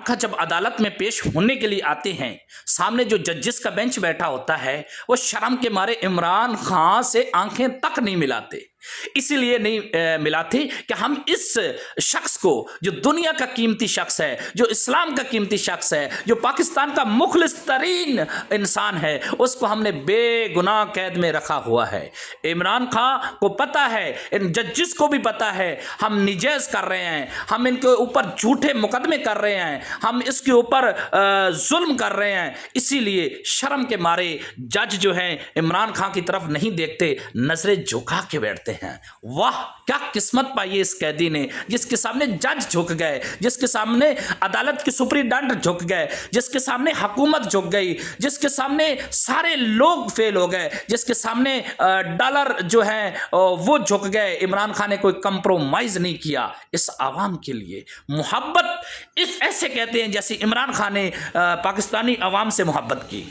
خان جب عدالت میں پیش ہونے کے لیے آتے ہیں، سامنے جو ججز کا بینچ بیٹھا ہوتا ہے وہ شرم کے مارے عمران خان سے آنکھیں تک نہیں ملاتے، اسی لیے نہیں ملاتے کہ ہم اس شخص کو، جو دنیا کا قیمتی شخص ہے، جو اسلام کا قیمتی شخص ہے، جو پاکستان کا مخلص ترین انسان ہے، اس کو ہم نے بے گناہ قید میں رکھا ہوا ہے۔ عمران خان کو پتہ ہے، ان ججز کو بھی پتہ ہے، ہم نجائز کر رہے ہیں، ہم ان کے اوپر جھوٹے مقدمے کر رہے ہیں، ہم اس کے اوپر ظلم کر رہے ہیں، اسی لیے شرم کے مارے جج جو ہیں عمران خان کی طرف نہیں دیکھتے، نظریں جھکا کے بیٹھتے ہیں۔ واہ کیا قسمت پائی اس قیدی نے، جس کے سامنے جج جھک گئے، جس کے سامنے عدالت کی سپرنٹینڈنٹ جھک گئے، جس کے سامنے حکومت جھک گئی، جس کے سامنے سارے لوگ فیل ہو گئے، جس کے سامنے ڈالر جو ہے وہ جھک گئے۔ عمران خان نے کوئی کمپرومائز نہیں کیا اس عوام کے لیے۔ محبت اس ایسے کہتے ہیں جیسے عمران خان نے پاکستانی عوام سے محبت کی۔